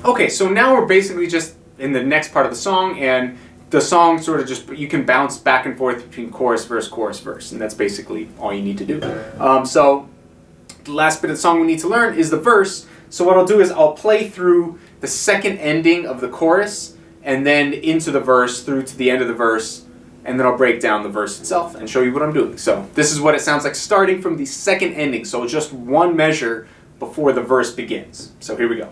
Okay, so now we're basically just in the next part of the song, and the song sort of just, you can bounce back and forth between chorus, verse, and that's basically all you need to do. So the last bit of the song we need to learn is the verse. So what I'll do is I'll play through the second ending of the chorus, and then into the verse, through to the end of the verse, and then I'll break down the verse itself and show you what I'm doing. So this is what it sounds like starting from the second ending, so just one measure before the verse begins. So here we go.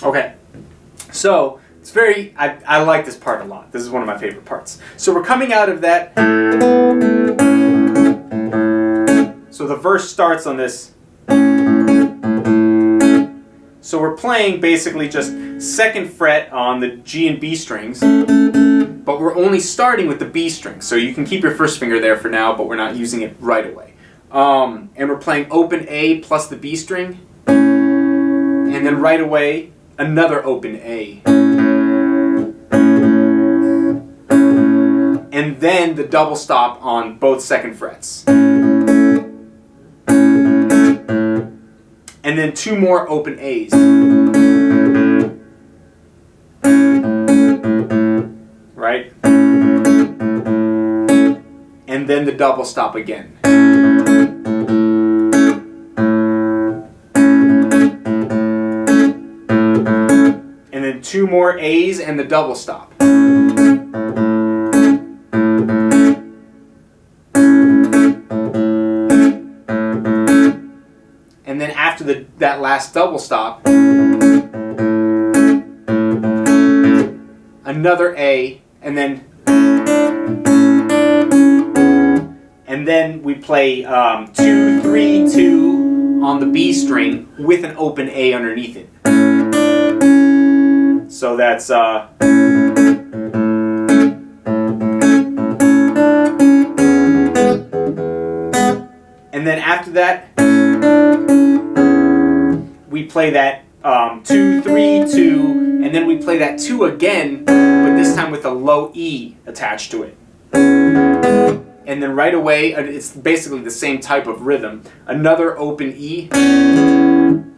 Okay, so it's very, I like this part a lot. This is one of my favorite parts. So we're coming out of that. So the verse starts on this. So we're playing basically just second fret on the G and B strings, but we're only starting with the B string. So you can keep your first finger there for now, but we're not using it right away. And we're playing open A plus the B string, and then right away, another open A. And then the double stop on both second frets. And then two more open A's. Right? And then the double stop again. And then two more A's and the double stop. And then after that last double stop, another A, and then we play 2, 3, 2 on the B string with an open A underneath it. So that's and then after that, we play that 2, 3, 2, and then we play that 2 again, but this time with a low E attached to it. And then right away, it's basically the same type of rhythm. Another open E,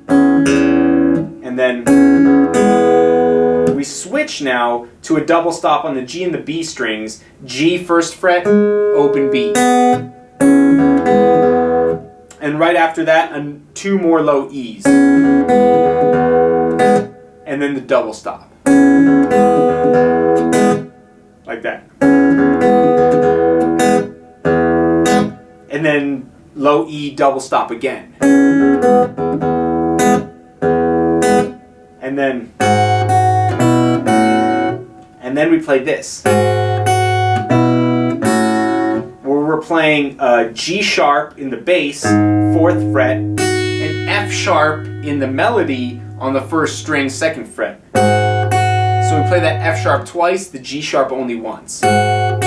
and then we switch now to a double stop on the G and the B strings. G first fret, open B. And right after that, two more low E's. And then the double stop. Like that. And then low E, double stop again. And then we play this. We're playing G sharp in the bass, 4th fret, and F sharp in the melody on the first string, 2nd fret. So we play that F sharp twice, the G sharp only once. And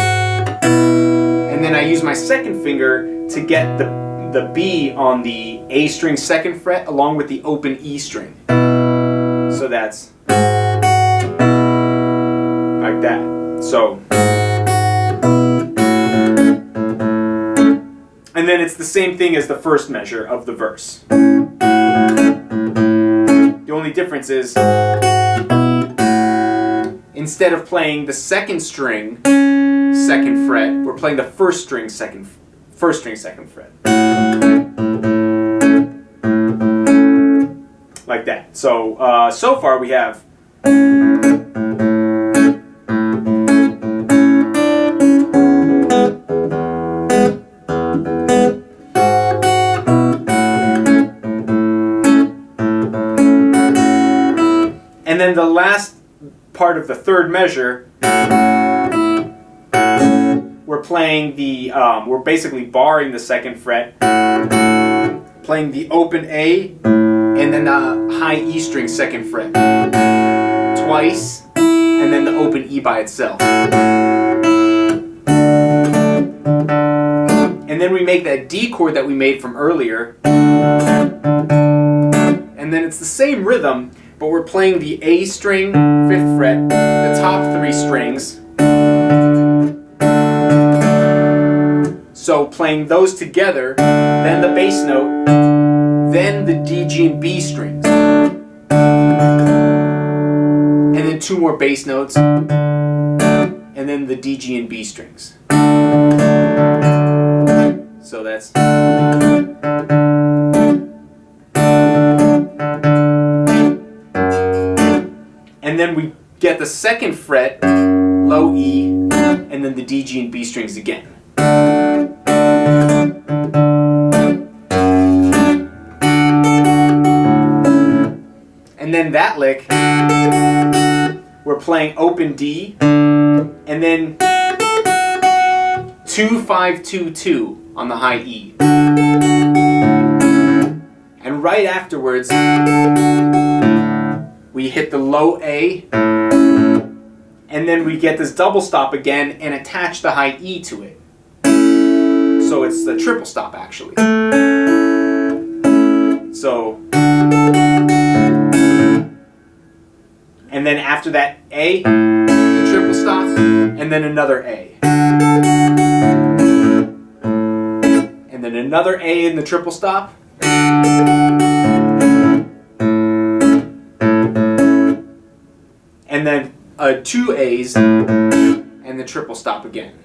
then I use my second finger to get the B on the A string, 2nd fret, along with the open E string. So that's like that. So. And then it's the same thing as the first measure of the verse. The only difference is, instead of playing the second string, 2nd fret, we're playing the first string, 2nd fret. Like that. So, so far we have part of the third measure, we're playing the, we're basically barring the second fret, playing the open A, and then the high E string second fret, twice, and then the open E by itself. And then we make that D chord that we made from earlier. And then it's the same rhythm, but we're playing the A string, 5th fret, the top 3 strings. So playing those together, then the bass note, then the D, G, and B strings. And then 2 more bass notes, and then the D, G, and B strings. So that's... And then we get the 2nd fret, low E, and then the D, G, and B strings again. And then that lick, we're playing open D, and then 2, 5, 2, 2 on the high E. And right afterwards, we hit the low A, and then we get this double stop again and attach the high E to it. So it's the triple stop actually. So, and then after that A, the triple stop, and then another A. And then another A in the triple stop. And then 2 A's and the triple stop again.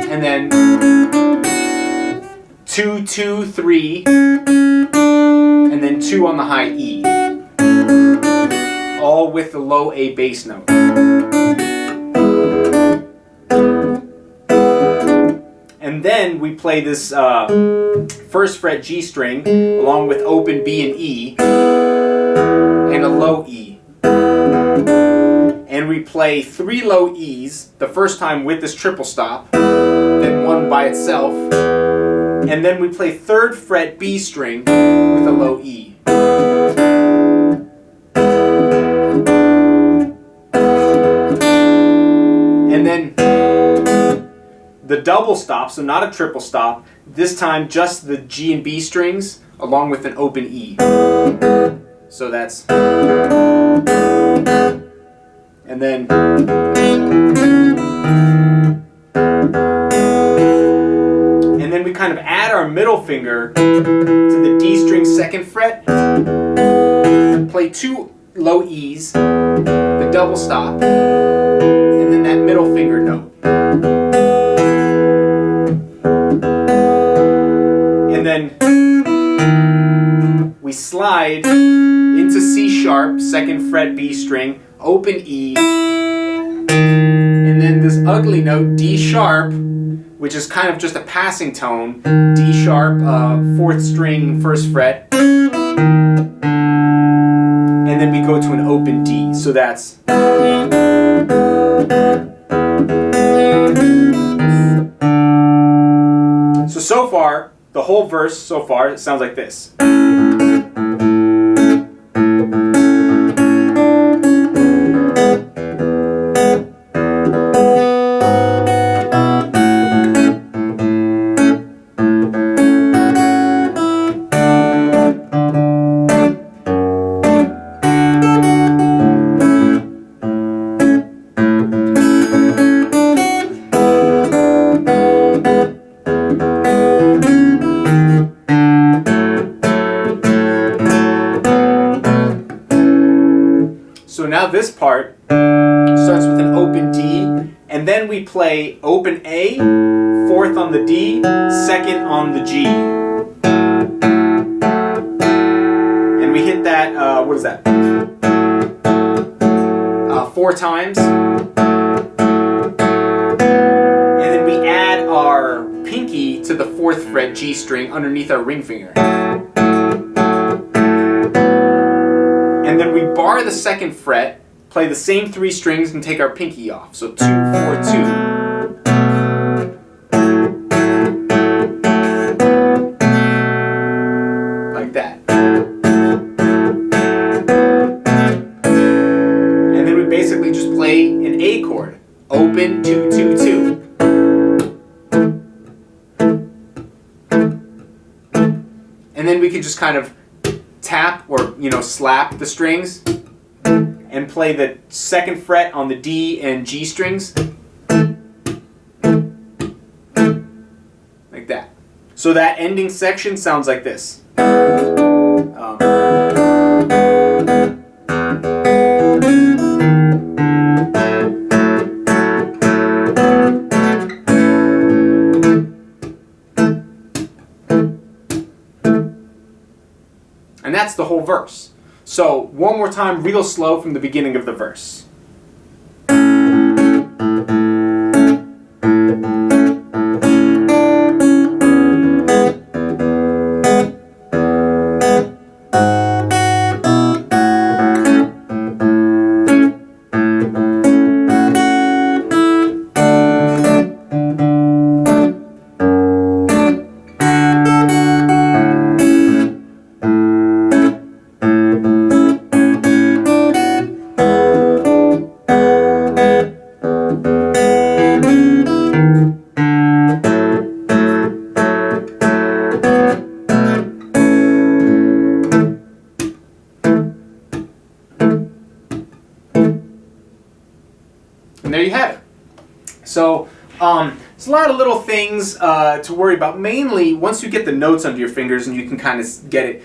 And then 2, 2, 3, and then 2 on the high E. All with the low A bass note. And then we play this 1st fret G string along with open B and E and a low E. And we play 3 low E's the first time with this triple stop, then 1 by itself. And then we play 3rd fret B string with a low E. And then the double stop, so not a triple stop, this time just the G and B strings along with an open E. So that's... And then... And then we kind of add our middle finger to the D string 2nd fret, play 2 low E's, the double stop, and then that middle finger note. And then we slide into C sharp, 2nd fret B string, open E, and then this ugly note, D sharp, which is kind of just a passing tone, D sharp, 4th string, 1st fret, and then we go to an open D, so that's... So far, the whole verse so far, it sounds like this. So now this part starts with an open D, and then we play open A, 4th on the D, 2nd on the G. And we hit that, what is that? 4 times. And then we add our pinky to the 4th fret G string underneath our ring finger. bar the 2nd fret, play the same 3 strings, and take our pinky off. So 2, 4, 2. Like that. And then we basically just play an A chord. Open, 2, 2, 2. And then we can just kind of tap or, slap the strings and play the 2nd fret on the D and G strings. Like that. So that ending section sounds like this. And that's the whole verse. So one more time, real slow from the beginning of the verse. And there you have it. So it's a lot of little things to worry about. Mainly, once you get the notes under your fingers and you can kind of get it,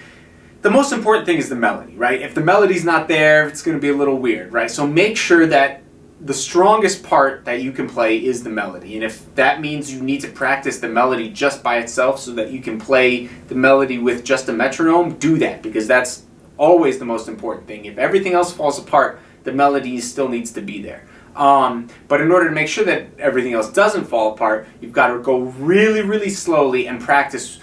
the most important thing is the melody, right? If the melody's not there, it's going to be a little weird, right? So make sure that the strongest part that you can play is the melody. And if that means you need to practice the melody just by itself so that you can play the melody with just a metronome, do that, because that's always the most important thing. If everything else falls apart, the melody still needs to be there. But in order to make sure that everything else doesn't fall apart, you've got to go really, really slowly and practice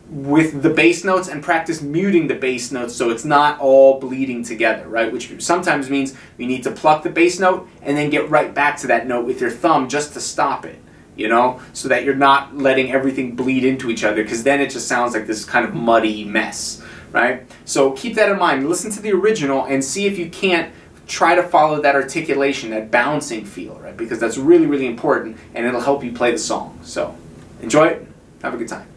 with the bass notes and practice muting the bass notes so it's not all bleeding together, right? Which sometimes means you need to pluck the bass note and then get right back to that note with your thumb just to stop it, so that you're not letting everything bleed into each other, because then it just sounds like this kind of muddy mess, right? So keep that in mind. Listen to the original and see if you can't try to follow that articulation, that bouncing feel, right? Because that's really, really important, and it'll help you play the song. So enjoy it. Have a good time.